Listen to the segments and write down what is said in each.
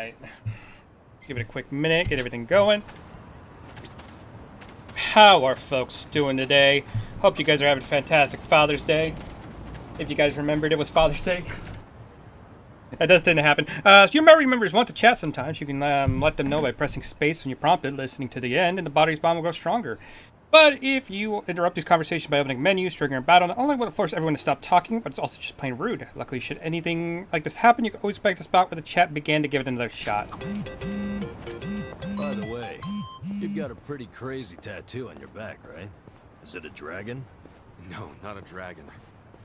Alright. Give it a quick minute, get everything going. How are folks doing today? Hope you guys are having a fantastic Father's Day. If you guys remembered, it was Father's Day. That didn't happen. So your memory members want to chat sometimes. You can let them know by pressing space when you're prompted, listening to the end, and the body's bond will grow stronger. But if you interrupt these conversations by opening menus, triggering a battle, not only will it force everyone to stop talking, but it's also just plain rude. Luckily, should anything like this happen, you can always back to the spot where the chat began to give it another shot. By the way, you've got a pretty crazy tattoo on your back, right? Is it a dragon? No, not a dragon.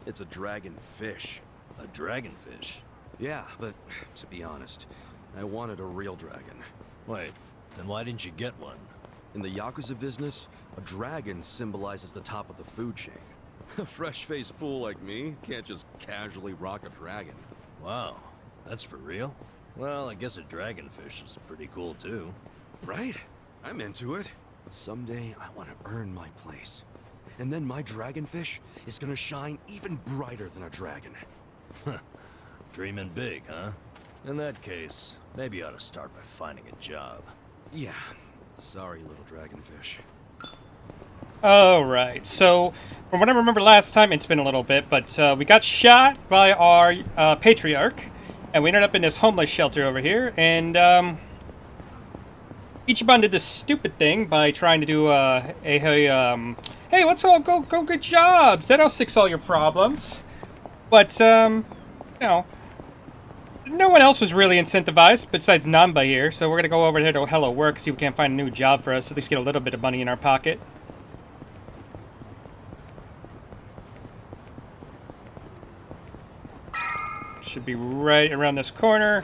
It's a dragonfish. A dragonfish? Yeah, but to be honest, I wanted a real dragon. Wait, then why didn't you get one? In the Yakuza business, a dragon symbolizes the top of the food chain. A fresh-faced fool like me can't just casually rock a dragon. Wow, that's for real? Well, I guess a dragonfish is pretty cool too. Right? I'm into it. Someday I want to earn my place. And then my dragonfish is gonna shine even brighter than a dragon. Dreaming big, huh? In that case, maybe you ought to start by finding a job. Yeah. Sorry, little dragonfish. Alright, so from what I remember last time, it's been a little bit, but we got shot by our patriarch, and we ended up in this homeless shelter over here, and Ichiban did this stupid thing by trying to do hey, let's all go get jobs, that'll fix all your problems. But, you know, no one else was really incentivized besides Namba here, so we're gonna go over here to Hello Work, see if we can't find a new job for us, at least get a little bit of money in our pocket. Should be right around this corner.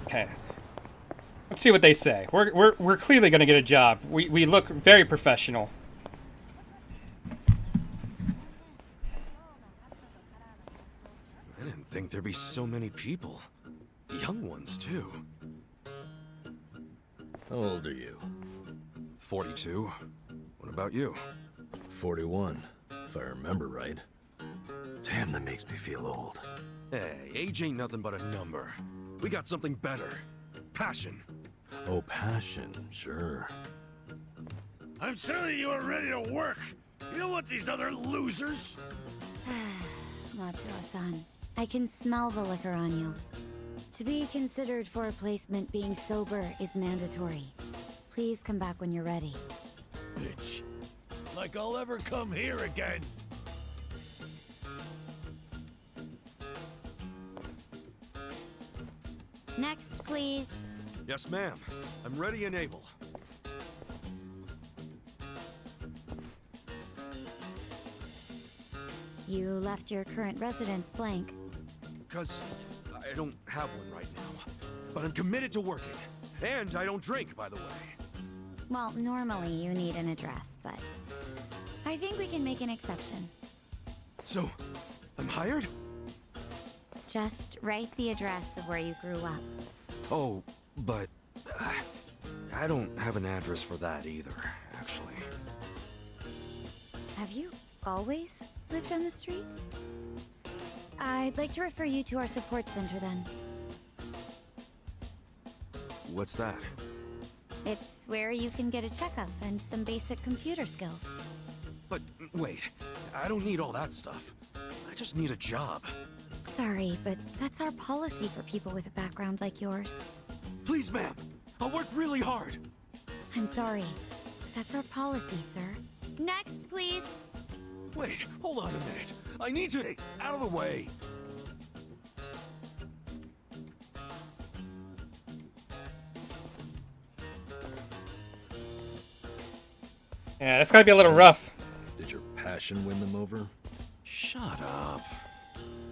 Okay. Let's see what they say. We're clearly gonna get a job. We look very professional. I didn't think there'd be so many people. Young ones, too. How old are you? 42. What about you? 41, if I remember right. Damn, that makes me feel old. Hey, age ain't nothing but a number. We got something better. Passion. Oh, passion, sure. I'm telling you are ready to work. You don't want these other losers. Matsuo-san, I can smell the liquor on you. To be considered for a placement, being sober is mandatory. Please come back when you're ready. Bitch. Like I'll ever come here again. Next, please. Yes, ma'am. I'm ready and able. You left your current residence blank. Because I don't have one right now. But I'm committed to working. And I don't drink, by the way. Well, normally you need an address, but I think we can make an exception. So, I'm hired? Just write the address of where you grew up. Oh, but I don't have an address for that either, actually. Have you always lived on the streets? I'd like to refer you to our support center then. What's that? It's where you can get a checkup and some basic computer skills. But wait, I don't need all that stuff. I just need a job. Sorry, but that's our policy for people with a background like yours. Please, ma'am. I'll work really hard. I'm sorry. That's our policy, sir. Next, please. Wait, hold on a minute. I need to... Hey, out of the way. Yeah, that's gotta be a little rough. Did your passion win them over? Shut up.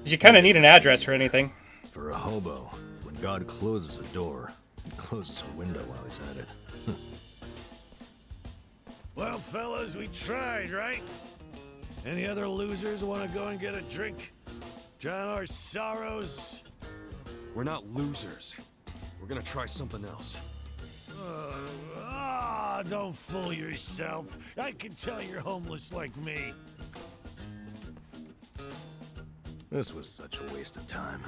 You kind of need an address for anything. For a hobo, when God closes a door, he closes a window while he's at it. Well, fellas, we tried, right? Any other losers want to go and get a drink? Drown our sorrows? We're not losers. We're We're gonna try something else. Don't fool yourself. I can tell you're homeless like me. This was such a waste of time.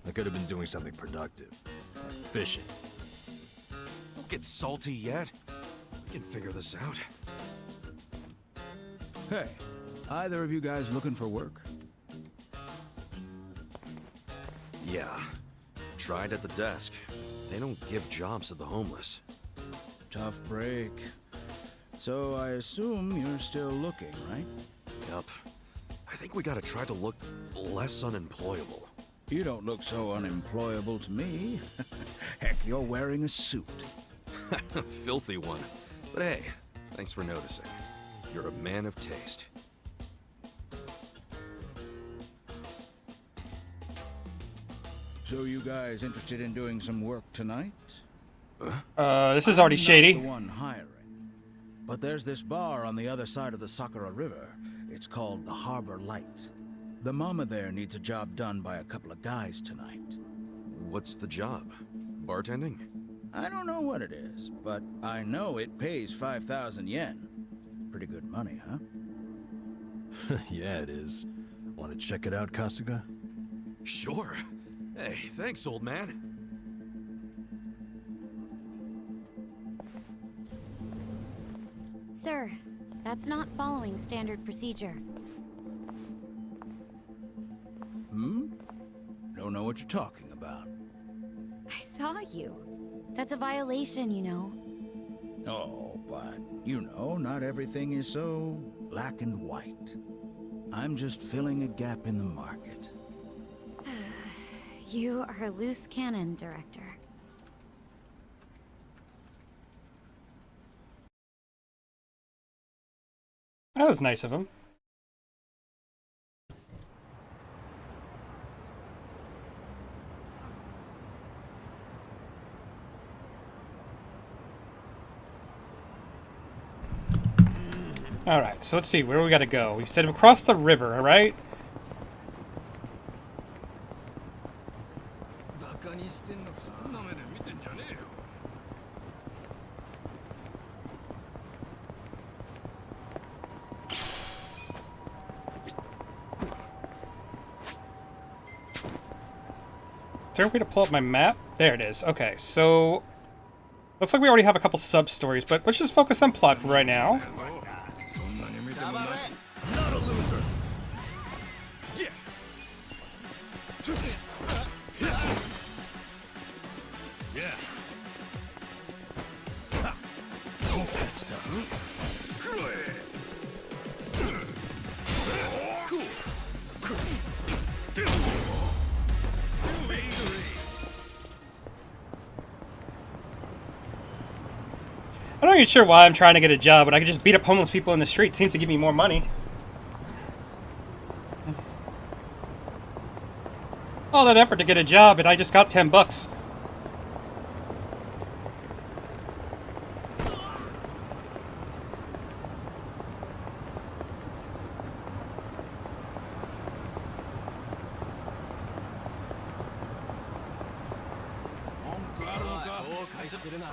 I could have been doing something productive. Like fishing. Don't get salty yet. We can figure this out. Hey, either of you guys looking for work? Yeah. Tried at the desk. They don't give jobs to the homeless. Tough break. So I assume you're still looking, right? Yup. I think we gotta try to look less unemployable. You don't look so unemployable to me. Heck, you're wearing a suit. Filthy one. But hey, thanks for noticing. You're a man of taste. So you guys interested in doing some work tonight? This is already I'm not shady. the one hiring. But there's this bar on the other side of the Sakura River. It's called the Harbor Light. The mama there needs a job done by a couple of guys tonight. What's the job? Bartending? I don't know what it is, but I know it pays 5,000 yen. Pretty good money, huh? Yeah, it is. Want to check it out, Kasuga? Sure. Hey, thanks, old man. Sir, that's not following standard procedure. Don't know what you're talking about. I saw you. That's a violation, you know. Oh, but, you know, not everything is so black and white. I'm just filling a gap in the market. You are a loose cannon, Director. That was nice of him. Alright, so let's see, where we gotta go? We said across the river, alright? Is there a way to pull up my map? There it is. Okay, so looks like we already have a couple sub-stories, but let's just focus on plot for right now. Not a loser. Yeah. Yeah. I'm not even sure why I'm trying to get a job, but I could just beat up homeless people in the street. Seems to give me more money. All that effort to get a job, and I just got 10 bucks.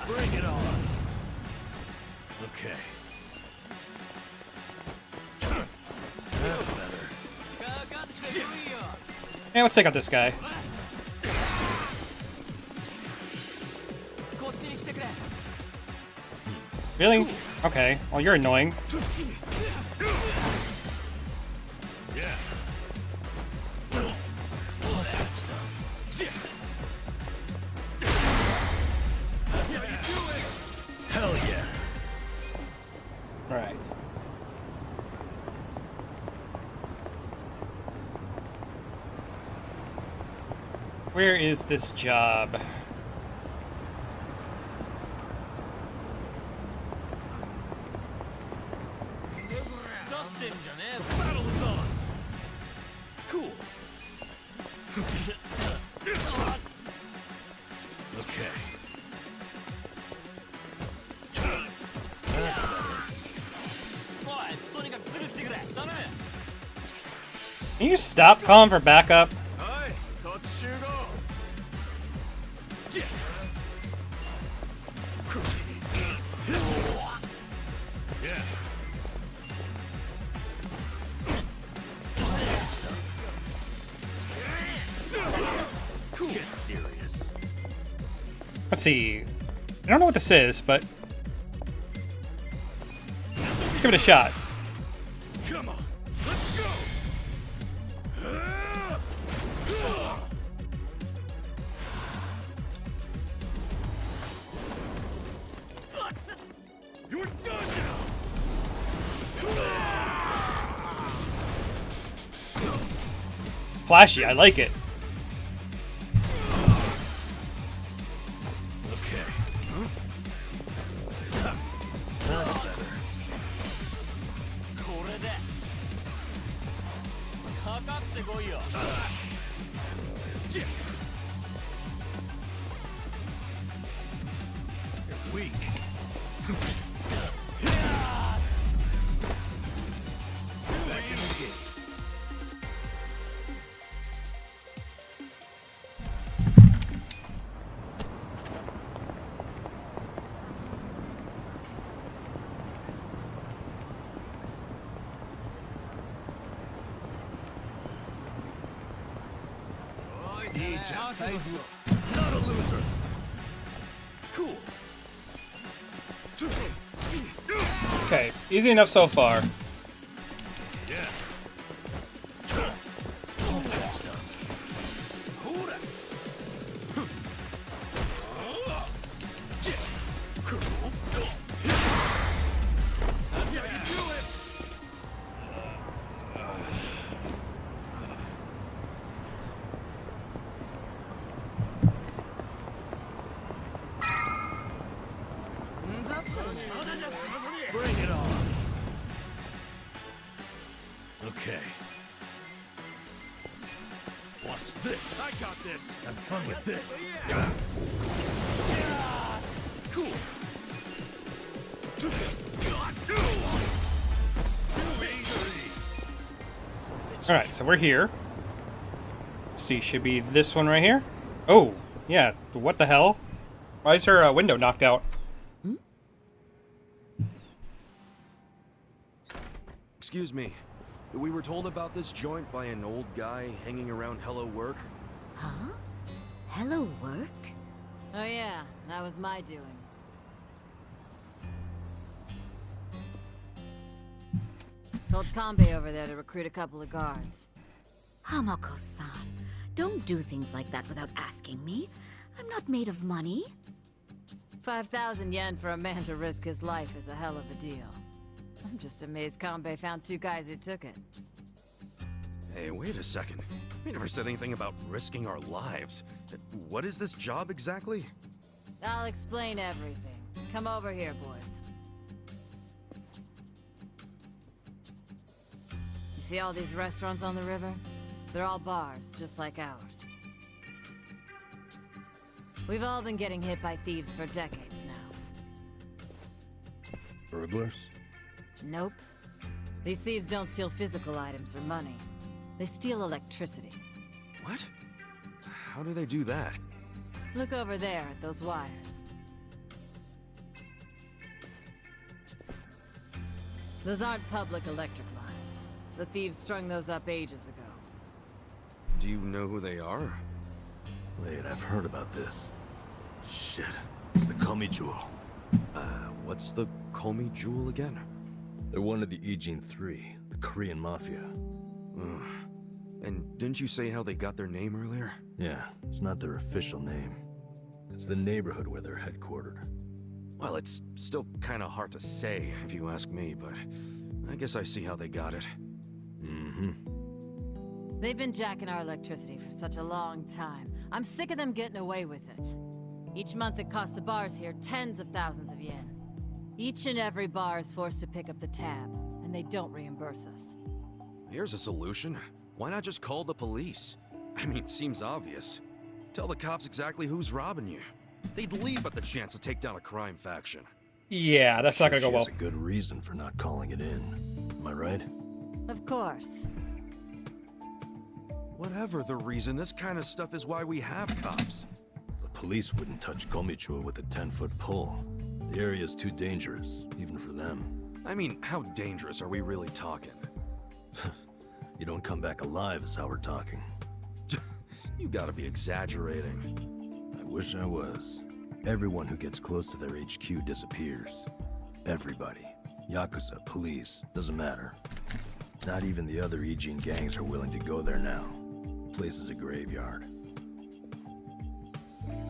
Bring it on. Okay. Hey, let's take out this guy. Really? Okay. Well, you're annoying. Yeah. Hell yeah. All right. Where is this job? Battle is on. Cool. Okay. Can you stop calling for backup? Hi. Yeah. Let's see. I don't know what this is, but let's give it a shot. Come on, let's go. You're done now. Flashy, I like it. Okay. You're weak. Not a loser. Cool. Okay, easy enough so far. Yeah. Bring it on. Okay. Watch this. I got this. Have fun with this. Cool. All right, so we're here. Let's see, should be this one right here. Oh, yeah. What the hell? Why is her window knocked out? Excuse me. We were told about this joint by an old guy hanging around Hello Work. Huh? Hello, work? Oh yeah, that was my doing. Told Kanbei over there to recruit a couple of guards. Hamako-san, don't do things like that without asking me. I'm not made of money. 5,000 yen for a man to risk his life is a hell of a deal. I'm just amazed Kanbei found 2 guys who took it. Hey, wait a second. We never said anything about risking our lives. What is this job exactly? I'll explain everything. Come over here, boys. You see all these restaurants on the river? They're all bars, just like ours. We've all been getting hit by thieves for decades now. Burglars? Nope. These thieves don't steal physical items or money. They steal electricity. What? How do they do that? Look over there at those wires. Those aren't public electric lines. The thieves strung those up ages ago. Do you know who they are? Wait, I've heard about this. Shit, it's the Komi Jewel. What's the Komi Jewel again? They're one of the Ijin 3, the Korean Mafia. Ugh. And didn't you say how they got their name earlier? Yeah, it's not their official name. It's the neighborhood where they're headquartered. Well, it's still kind of hard to say, if you ask me, but I guess I see how they got it. Mm-hmm. They've been jacking our electricity for such a long time. I'm sick of them getting away with it. Each month it costs the bars here tens of thousands of yen. Each and every bar is forced to pick up the tab, and they don't reimburse us. Here's a solution. Why not just call the police? I mean, it seems obvious. Tell the cops exactly who's robbing you. They'd leap at the chance to take down a crime faction. Yeah, that's not gonna go She well. has a good reason for not calling it in. Am I right? Of course. Whatever the reason, this kind of stuff is why we have cops. The police wouldn't touch Komichua with a 10-foot pole. The area's too dangerous, even for them. I mean, how dangerous are we really talking? You don't come back alive is how we're talking. You gotta be exaggerating. I wish I was. Everyone who gets close to their HQ disappears. Everybody. Yakuza, police, doesn't matter. Not even the other Ijin gangs are willing to go there now. Place is a graveyard.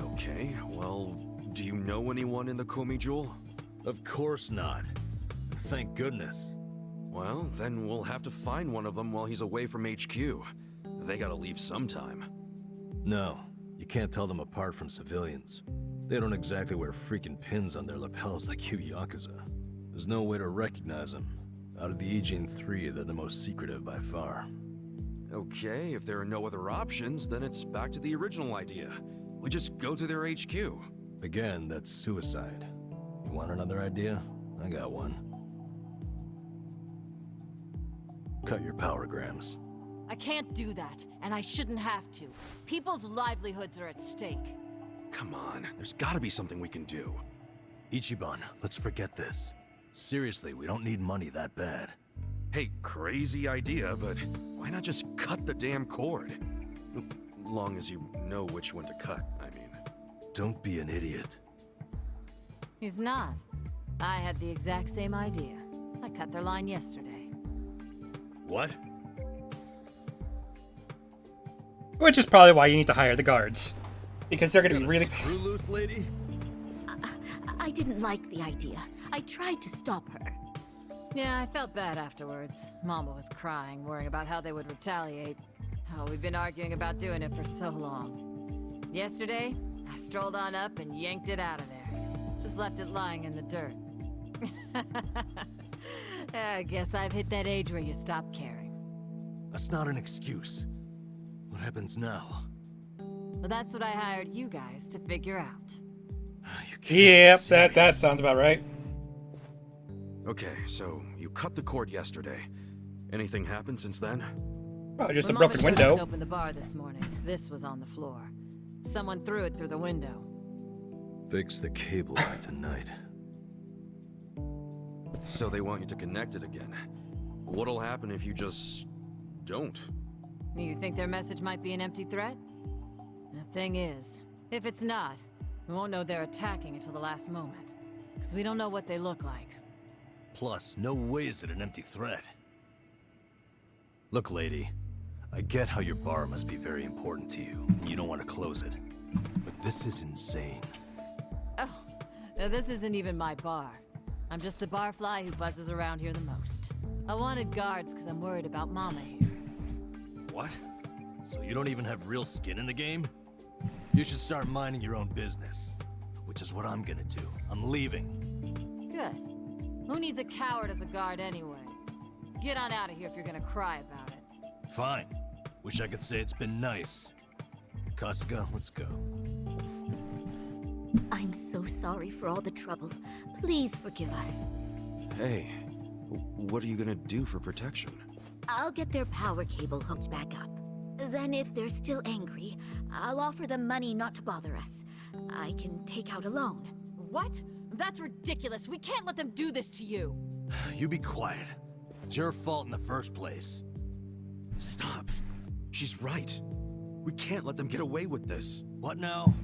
Okay, well, do you know anyone in the Komi Jewel? Of course not. Thank goodness. Well, then we'll have to find one of them while he's away from HQ. They gotta leave sometime. No, you can't tell them apart from civilians. They don't exactly wear freaking pins on their lapels like you Yakuza. There's no way to recognize them. Out of the Ijin 3, they're the most secretive by far. Okay, if there are no other options, then it's back to the original idea. We just go to their HQ. Again, that's suicide. You want another idea? I got one. Cut your powergrams. I can't do that, and I shouldn't have to. People's livelihoods are at stake. Come on, there's gotta be something we can do. Ichiban, let's forget this. Seriously, we don't need money that bad. Hey, crazy idea, but why not just cut the damn cord? Long as you know which one to cut, I mean. Don't be an idiot. He's not. I had the exact same idea. I cut their line yesterday. What? Which is probably why you need to hire the guards. Because they're gonna be really... Screw loose, lady? I didn't like the idea. I tried to stop her. Yeah, I felt bad afterwards. Mama was crying, worrying about how they would retaliate. Oh, we've been arguing about doing it for so long. Yesterday, I strolled on up and yanked it out of there. Just left it lying in the dirt. I guess I've hit that age where you stop caring. That's not an excuse. What happens now? Well, that's what I hired you guys to figure out. You can't be Yep, that serious. sounds about right. Okay, so you cut the cord yesterday. Anything happened since then? Probably just a When Mama broken showed up window. to open the bar this morning, this was on the floor. Someone threw it through the window. Fix the cable by tonight. So they want you to connect it again. What'll happen if you just don't? You think their message might be an empty threat? The thing is, if it's not, we won't know they're attacking until the last moment. Because we don't know what they look like. Plus, no way is it an empty threat. Look, lady, I get how your bar must be very important to you, and you don't want to close it. But this is insane. Oh, now this isn't even my bar. I'm just the barfly who buzzes around here the most. I wanted guards because I'm worried about Mama here. What? So you don't even have real skin in the game? You should start minding your own business. Which is what I'm gonna do. I'm leaving. Good. Who needs a coward as a guard anyway? Get on out of here if you're gonna cry about it. Fine. Wish I could say it's been nice. Kasuga, let's go. I'm so sorry for all the trouble. Please forgive us. Hey, what are you gonna do for protection? I'll get their power cable hooked back up. Then if they're still angry, I'll offer them money not to bother us. I can take out a loan. What? That's ridiculous. We can't let them do this to you. You be quiet. It's your fault in the first place. Stop. She's right. We can't let them get away with this. What now?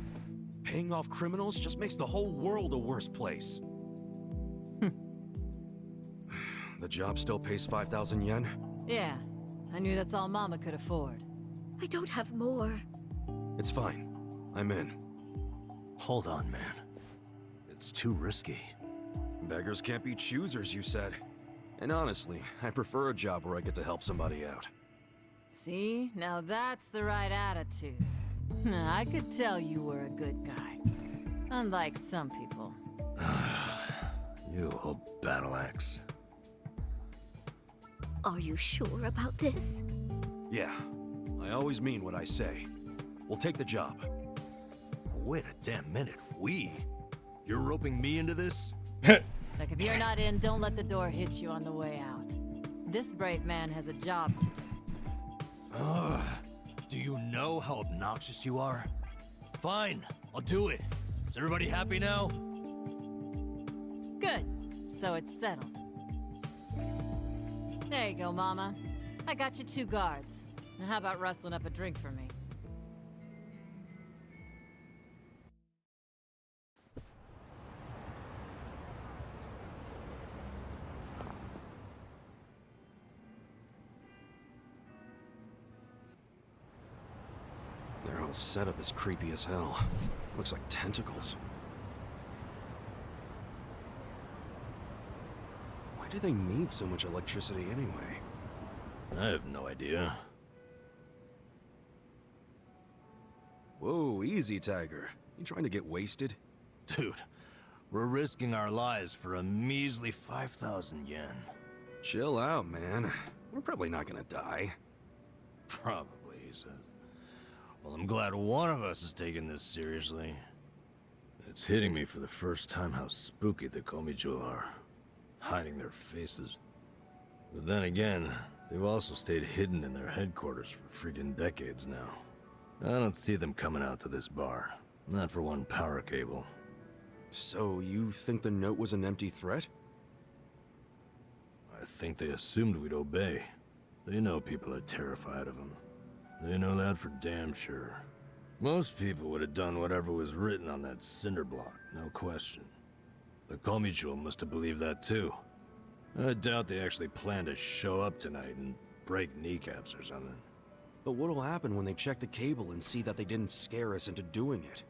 Paying off criminals just makes the whole world a worse place. The job still pays 5,000 yen? Yeah, I knew that's all Mama could afford. I don't have more. It's fine. I'm in. Hold on, man. It's too risky. Beggars can't be choosers, you said. And honestly, I prefer a job where I get to help somebody out. See? Now that's the right attitude. I could tell you were a good guy. Unlike some people. You old battle axe. Are you sure about this? Yeah, I always mean what I say. We'll take the job. Wait a damn minute. We? You're roping me into this? Like, if you're not in, don't let the door hit you on the way out. This brave man has a job to do. Ugh. Do you know how obnoxious you are? Fine, I'll do it. Is everybody happy now? Good. So it's settled. There you go, Mama. I got you 2 guards. Now how about rustling up a drink for me? whole setup is creepy as hell. Looks like tentacles. Why do they need so much electricity anyway? I have no idea. Whoa, easy, Tiger. You trying to get wasted? Dude, we're risking our lives for a measly 5,000 yen. Chill out, man. We're probably not gonna die. Probably, he said. Well, I'm glad one of us is taking this seriously. It's hitting me for the first time how spooky the Komichu are. Hiding their faces. But then again, they've also stayed hidden in their headquarters for freaking decades now. I don't see them coming out to this bar. Not for one power cable. So, you think the note was an empty threat? I think they assumed we'd obey. They know people are terrified of them. They know that for damn sure. Most people would have done whatever was written on that cinder block, no question. The Komichu must have believed that too. I doubt they actually plan to show up tonight and break kneecaps or something. But what'll happen when they check the cable and see that they didn't scare us into doing it?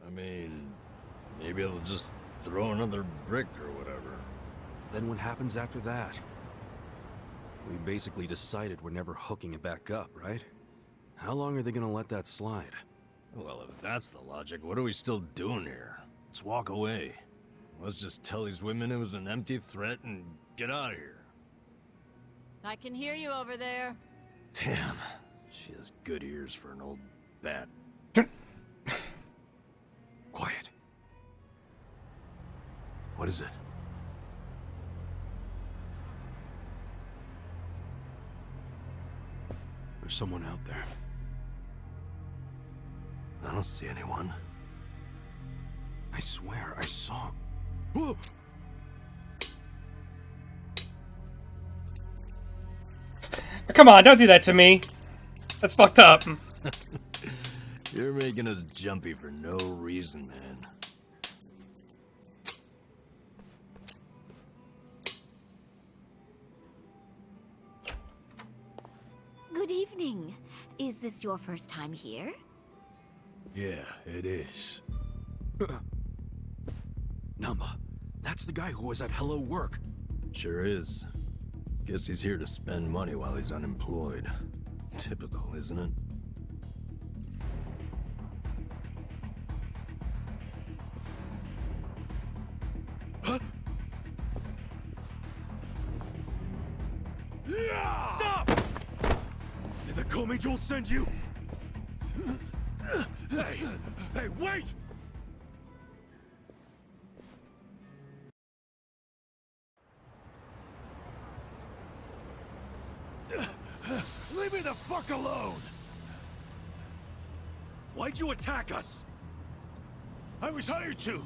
I mean, maybe they'll just throw another brick or whatever. Then what happens after that? We basically decided we're never hooking it back up, right? How long are they gonna let that slide? Well, if that's the logic, what are we still doing here? Let's walk away. Let's just tell these women it was an empty threat and get out of here. I can hear you over there. Damn, she has good ears for an old bat. Quiet. What is it? There's someone out there. I don't see anyone. I swear, I saw... Whoa! Come on, don't do that to me. That's fucked up. You're making us jumpy for no reason, man. Good evening. Is this your first time here? Yeah, it is. Namba, that's the guy who was at Hello Work. Sure is. Guess he's here to spend money while he's unemployed. Typical, isn't it? Huh? Stop! Did the Komi send you? Hey! Hey, wait! Leave me the fuck alone! Why'd you attack us? I was hired to.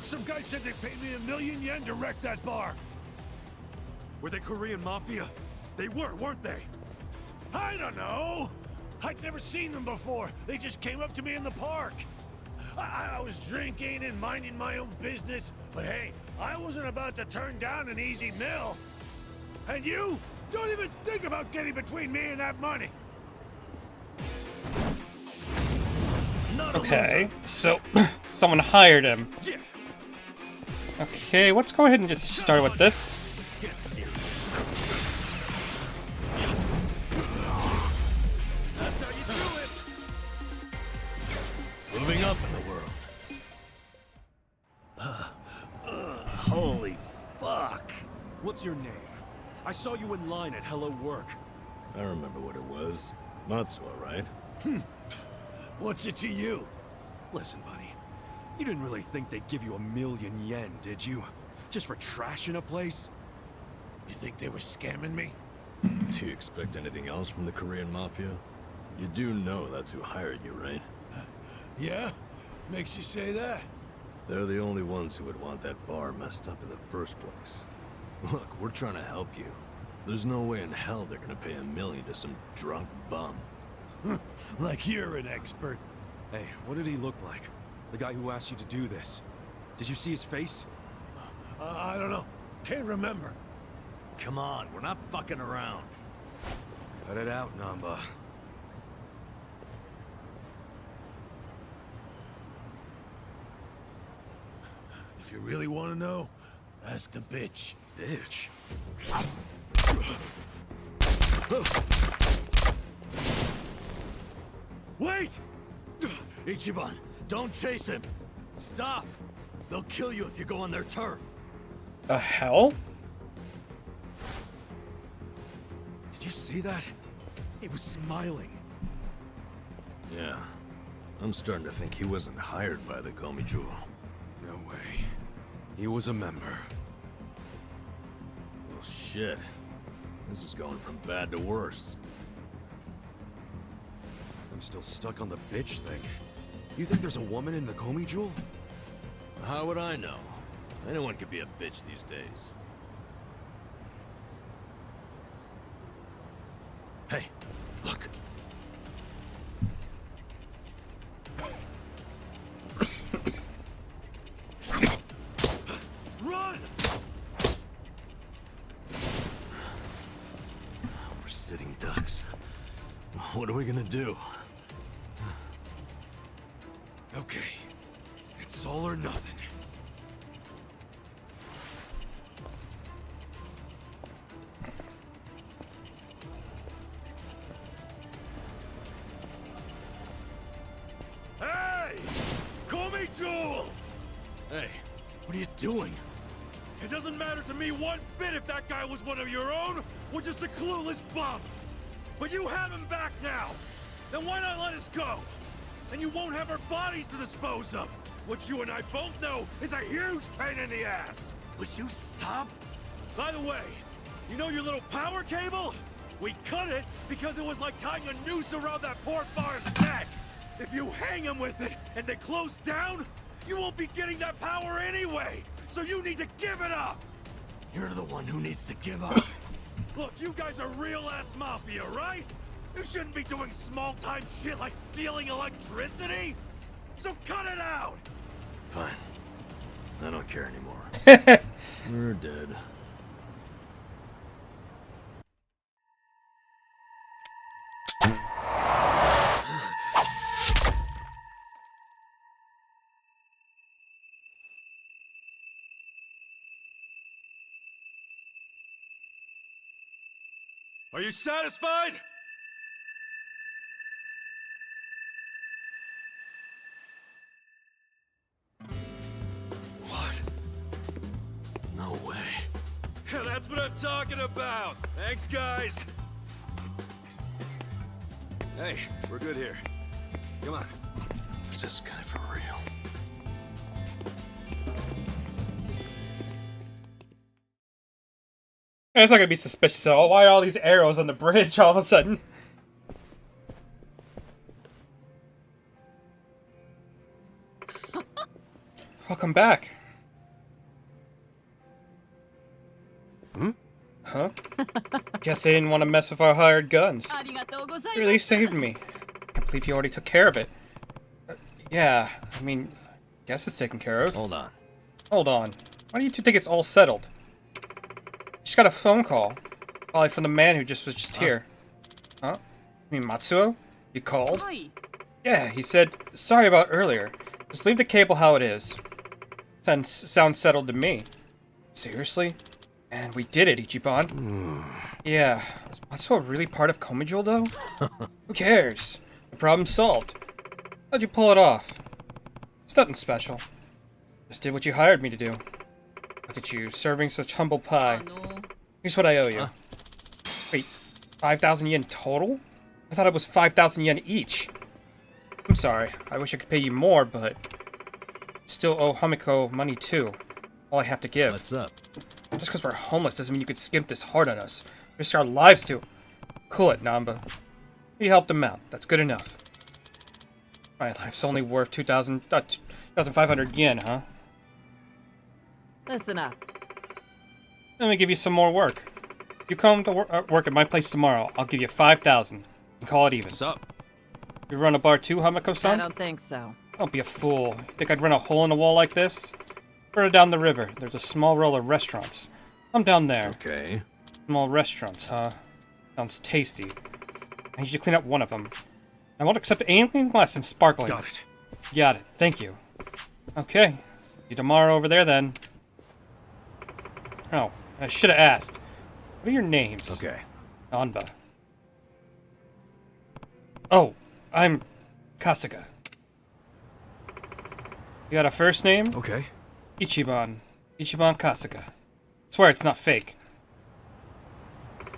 Some guy said they paid me 1,000,000 yen to wreck that bar. Were they Korean Mafia? They were, weren't they? I don't know. I'd never seen them before. They just came up to me in the park. I was drinking and minding my own business, but hey, I wasn't about to turn down an easy meal. And you? Don't even think about getting between me and that money. Okay, so someone hired him. Yeah. Okay, let's go ahead and just start with this. Get serious. That's how you do it. Moving up in the world. Holy fuck. What's your name? I saw you in line at Hello Work. I remember what it was. Matsuo, right? What's it to you? Listen, buddy. You didn't really think they'd give you 1,000,000 yen, did you? Just for trashing a place? You think they were scamming me? Do you expect anything else from the Korean Mafia? You do know that's who hired you, right? Yeah? Makes you say that? They're the only ones who would want that bar messed up in the first place. Look, we're trying to help you. There's no way in hell they're gonna pay 1,000,000 to some drunk bum. Like you're an expert. Hey, what did he look like? The guy who asked you to do this. Did you see his face? I don't know. Can't remember. Come on, we're not fucking around. Cut it out, Namba. If you really want to know, ask the bitch. Bitch? Wait! Ichiban, don't chase him. Stop. They'll kill you if you go on their turf. The hell? Did you see that? He was smiling. Yeah. I'm starting to think he wasn't hired by the Komi-Jewel. No way. He was a member. Well, shit. This is going from bad to worse. I'm still stuck on the bitch thing. You think there's a woman in the Komi-Jewel? How would I know? Anyone could be a bitch these days. Hey, look. Run! We're sitting ducks. What are we gonna do? Okay. It's all or nothing. Hey! Call me Jewel! Hey, what are you doing? It doesn't matter to me one bit if that guy was one of your own or just a clueless bum. But you have him back now. Then why not let us go? And you won't have our bodies to dispose of. What you and I both know is a huge pain in the ass. Would you stop? By the way, you know your little power cable? We cut it because it was like tying a noose around that poor bar's neck. If you hang him with it and they close down, you won't be getting that power anyway. So you need to give it up. You're the one who needs to give up. Look, you guys are real-ass mafia, right? You shouldn't be doing small-time shit like stealing electricity. So cut it out. Fine. I don't care anymore. We're dead. Are you satisfied? What? No way. That's what I'm talking about. Thanks, guys. Hey, we're good here. Come on. Is this guy for real? It's not gonna be suspicious at all. Why are all these arrows on the bridge all of a sudden? Welcome back. Huh? Guess they didn't want to mess with our hired guns. You really saved me. I can't believe you already took care of it. Yeah, I mean, guess it's taken care of. Hold on. Hold on. Why do you two think it's all settled? Just got a phone call. Probably from the man who was just here. Huh? You mean Matsuo? You called? Yeah, he said, sorry about earlier. Just leave the cable how it is. Sounds settled to me. Seriously? And we did it, Ichiban. Yeah. Is Matsuo really part of Komi-Jewel, though? Who cares? The problem's solved. How'd you pull it off? It's nothing special. Just did what you hired me to do. Look at you, serving such humble pie. Here's what I owe you. Wait, 5,000 yen total? I thought it was 5,000 yen each. I'm sorry, I wish I could pay you more, but... still owe Hamiko money too. All I have to give. What's up? Just because we're homeless doesn't mean you could skimp this hard on us. Risk our lives too. Cool it, Namba. You helped him out. That's good enough. My life's only worth 2,500 yen, huh? Listen up. Let me give you some more work. You come to work at my place tomorrow, I'll give you 5,000. And call it even. What's up? You run a bar too, Hamiko-san? I don't think so. Don't be a fool. You think I'd run a hole in the wall like this? Further down the river, there's a small row of restaurants. I'm down there. Okay. Small restaurants, huh? Sounds tasty. I need you to clean up one of them. I won't accept anything less than sparkling. Got it. Got it. Thank you. Okay. See you tomorrow over there then. Oh, I should have asked. What are your names? Okay. Anba. Oh, I'm Kasuga. You got a first name? Okay. Ichiban. Ichiban Kasuga. Swear it's not fake.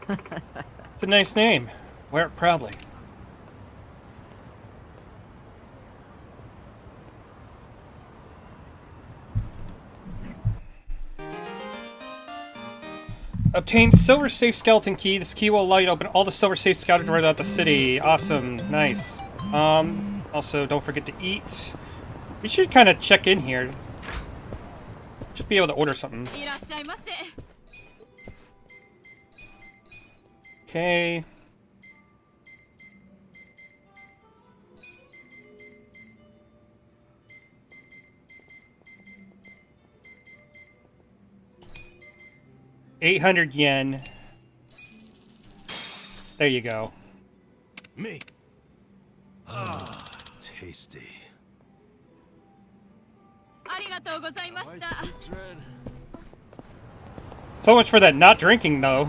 It's a nice name. Wear it proudly. Obtained silver safe skeleton key. This key will allow you to open all the silver safes scattered throughout the city. Awesome. Nice. Also, don't forget to eat. We should kind of check in here. Just be able to order something. Okay. $800 yen. There you go. Me. Ah, tasty. So much for that not drinking, though.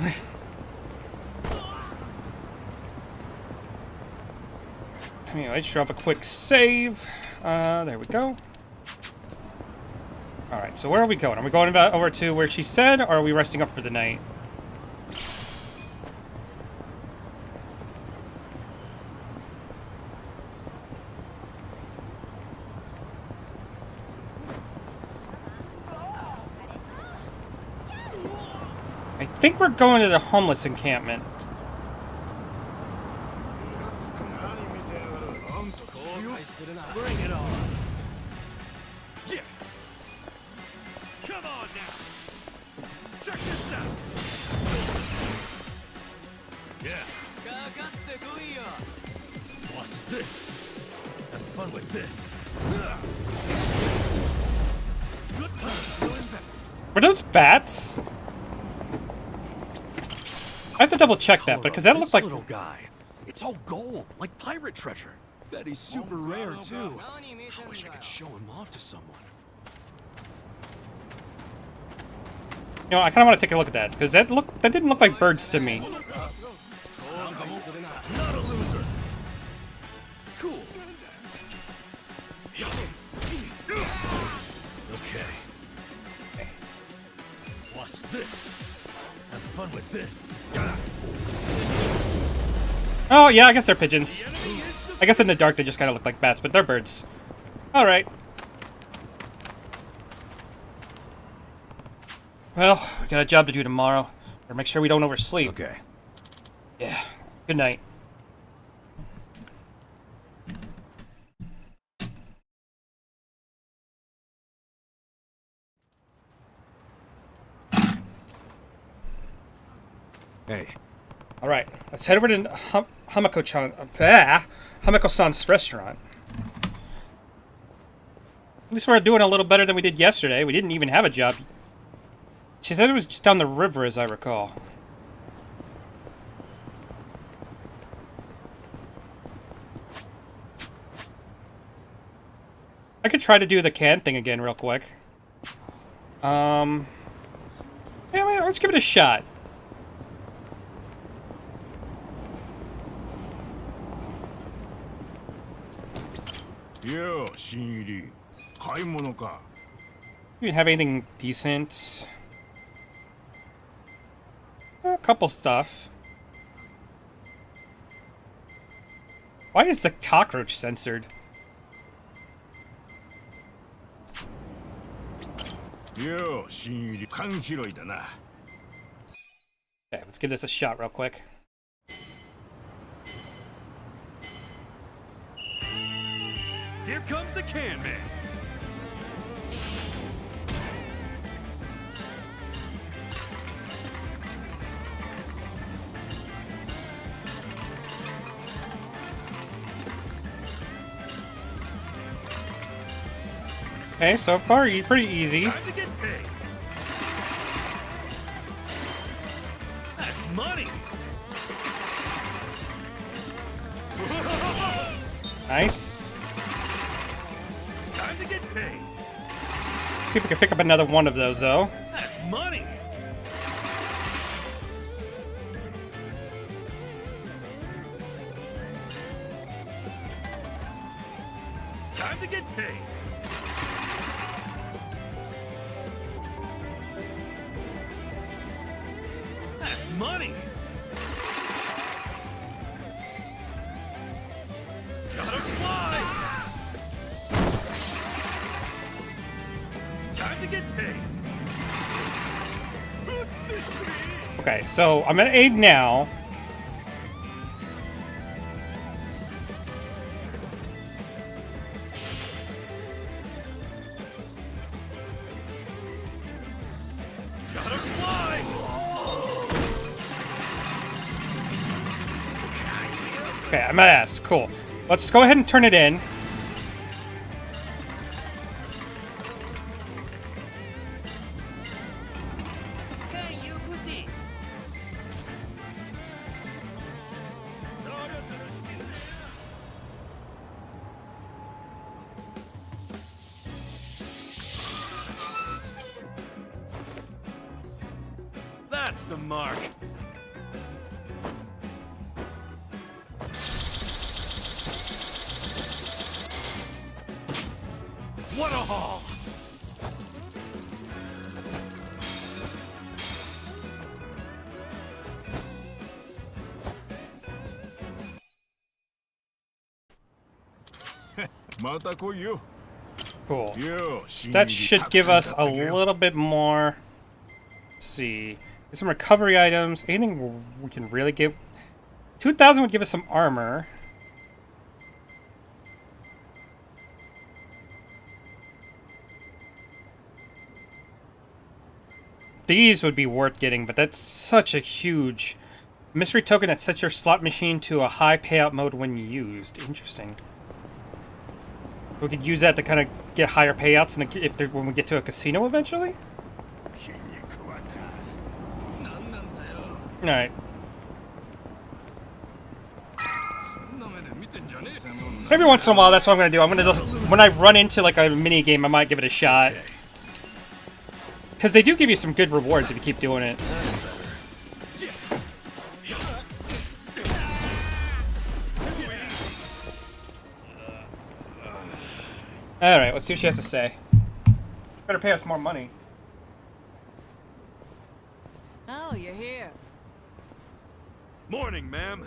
Anyway, let's drop a quick save. There we go. Alright, so where are we going? Are we going over to where she said, or are we resting up for the night? I think we're going to the homeless encampment. Bring it on. Yeah. Come on now. Check this out. Yeah. Watch this. Have fun with this. Were those bats? I have to double check that, because that looked like... little guy. It's all gold, like pirate treasure. Bet he's super rare too. I wish I could show him off to someone. You know, I kind of want to take a look at that, because that didn't look like birds to me. Not a loser. Cool. Okay. Watch this. Have fun with this. Oh, yeah, I guess they're pigeons. I guess in the dark they just kind of look like bats, but they're birds. Alright. Well, we got a job to do tomorrow. Better make sure we don't oversleep. Okay. Yeah. Good night. Hey. Alright, let's head over to Hamako-san's restaurant. At least we're doing a little better than we did yesterday. We didn't even have a job. She said it was just down the river, as I recall. I could try to do the can thing again real quick. Yeah, let's give it a shot. Yo, Shinri. 買い物か. You even have anything decent? A couple stuff. Why is the cockroach censored? Yo, Shinri. 缶拾いだな. Okay, let's give this a shot real quick. Here comes the can man. Okay, so far pretty easy. Time to get paid. That's money. Nice. Time to get paid. See if we can pick up another one of those, though. That's money! Time to get paid! That's money! Gotta fly! Time to get paid! Okay, so I'm gonna aid now. Gotta fly! Okay, I'm at S. Cool. Let's go ahead and turn it in. That's the mark! What a haul! Cool. That should give us a little bit more. Let's see. Get some recovery items. Anything we can really give. 2,000 would give us some armor. These would be worth getting, but that's such a huge mystery token that sets your slot machine to a high payout mode when used. Interesting. We could use that to kind of get higher payouts when we get to a casino eventually. All right. Every once in a while, that's what I'm gonna do. When I run into like a mini game, I might give it a shot. Because they do give you some good rewards if you keep doing it. Alright, let's see what she has to say. Better pay us more money. Oh, you're here. Morning, ma'am.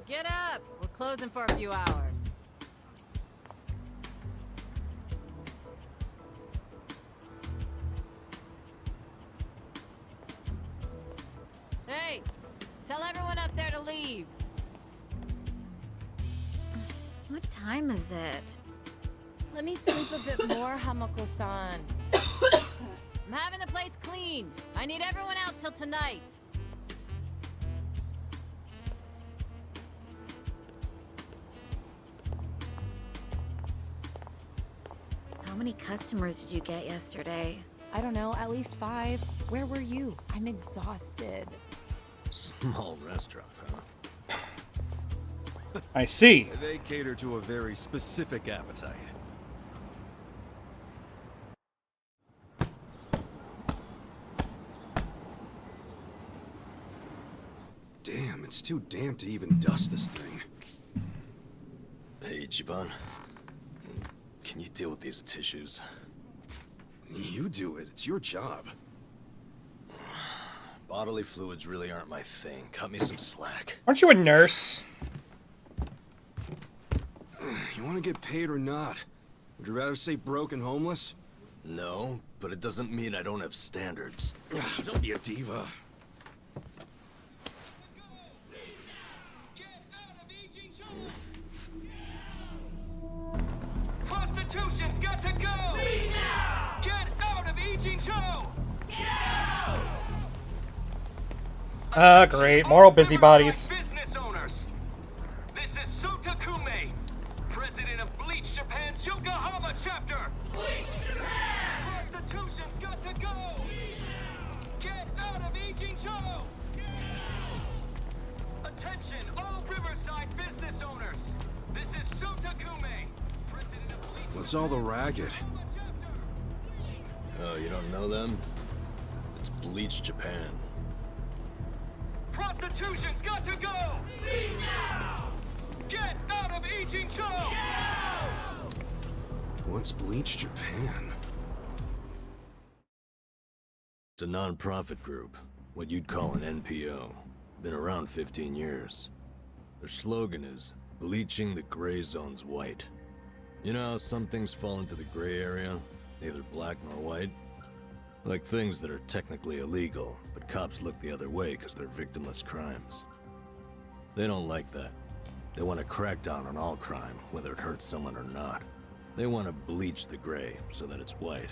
Get up! We're closing for a few hours. Hey! Tell everyone up there to leave. What time is it? Let me sleep a bit more, Hamako-san. I'm having the place clean. I need everyone out till tonight. How many customers did you get yesterday? I don't know, at least 5. Where were you? I'm exhausted. Small restaurant, huh? I see. They cater to a very specific appetite. Damn, it's too damp to even dust this thing. Hey, Ichiban. Can you deal with these tissues? You do it. It's your job. Bodily fluids really aren't my thing. Cut me some slack. Aren't you a nurse? You want to get paid or not? Would you rather say broke and homeless? No, but it doesn't mean I don't have standards. Don't be a diva. Constitution's got to go! Leave now! Get out of Ijincho! Get out! Great. Moral busybodies. Business owners. This is Suta Kume, president of Bleach Japan's Yokohama chapter. Bleach Japan! Constitution's got to go! Get out of Ijincho! Attention, all Riverside business owners. This What's all the racket? Oh, you don't know them? It's Bleach Japan. Prostitution's got to go! Leave now! Get out of Ijincho! What's Bleach Japan? It's a non-profit group, what you'd call an NPO. Been around 15 years. Their slogan is, bleaching the gray zones white. You know how some things fall into the gray area, neither black nor white? Like things that are technically illegal, but cops look the other way because they're victimless crimes. They don't like that. They want to crack down on all crime, whether it hurts someone or not. They want to bleach the gray so that it's white.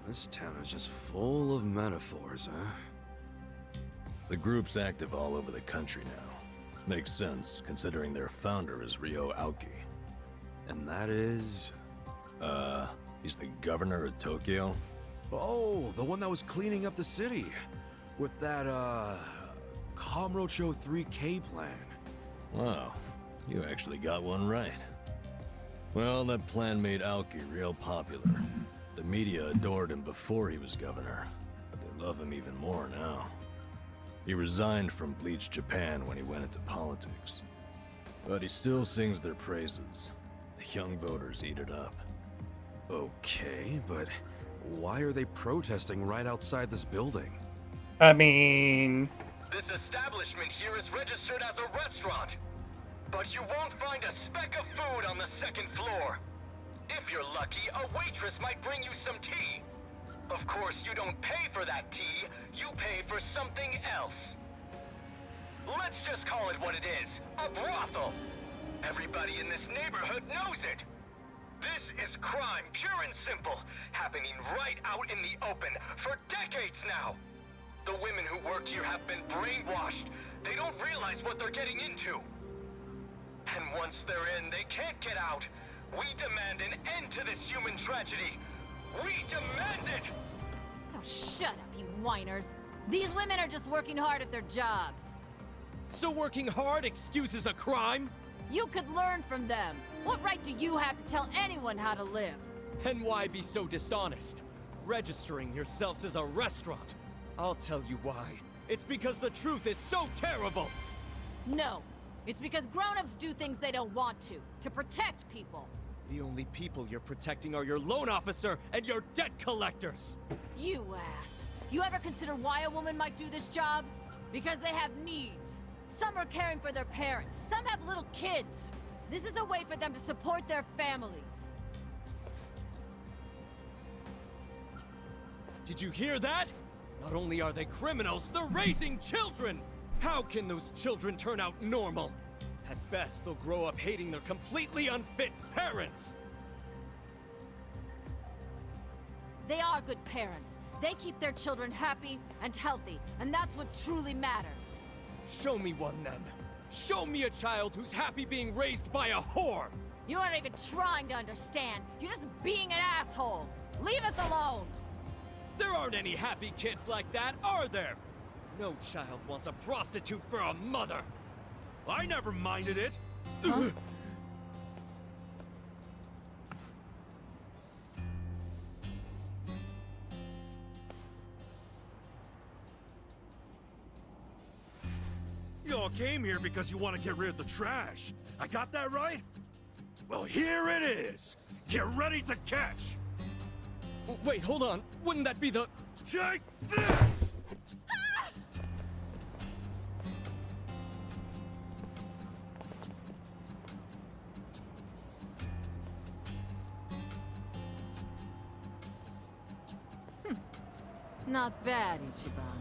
This town is just full of metaphors, huh? The group's active all over the country now. Makes sense, considering their founder is Ryo Aoki. And that is... He's the governor of Tokyo? Oh, the one that was cleaning up the city. With that, Kamurocho 3K plan. Wow, you actually got one right. Well, that plan made Aoki real popular. The media adored him before he was governor, but they love him even more now. He resigned from Bleach Japan when he went into politics. But he still sings their praises. The young voters eat it up. Okay, but why are they protesting right outside this building? I mean... This establishment here is registered as a restaurant. But you won't find a speck of food on the second floor. If you're lucky, a waitress might bring you some tea. Of course, you don't pay for that tea, you pay for something else. Let's just call it what it is, a brothel. Everybody in this neighborhood knows it. This is crime, pure and simple, happening right out in the open for decades now. The women who work here have been brainwashed. They don't realize what they're getting into. And once they're in, they can't get out. We demand an end to this human tragedy. We demand it! Oh, shut up, you whiners. These women are just working hard at their jobs. So working hard excuses a crime? You could learn from them. What right do you have to tell anyone how to live? And why be so dishonest? Registering yourselves as a restaurant. I'll tell you why. It's because the truth is so terrible! No. It's because grown-ups do things they don't want to protect people. The only people you're protecting are your loan officer and your debt collectors! You ass. You ever consider why a woman might do this job? Because they have needs. Some are caring for their parents. Some have little kids. This is a way for them to support their families. Did you hear that? Not only are they criminals, they're raising children! How can those children turn out normal? At best, they'll grow up hating their completely unfit parents! They are good parents. They keep their children happy and healthy, and that's what truly matters. Show me one then. Show me a child who's happy being raised by a whore! You aren't even trying to understand. You're just being an asshole. Leave us alone! There aren't any happy kids like that, are there? No child wants a prostitute for a mother. I never minded it. Huh? You all came here because you want to get rid of the trash. I got that right? Well, here it is. Get ready to catch. Wait, hold on. Wouldn't that be the... Take this! Not bad, Ichiban.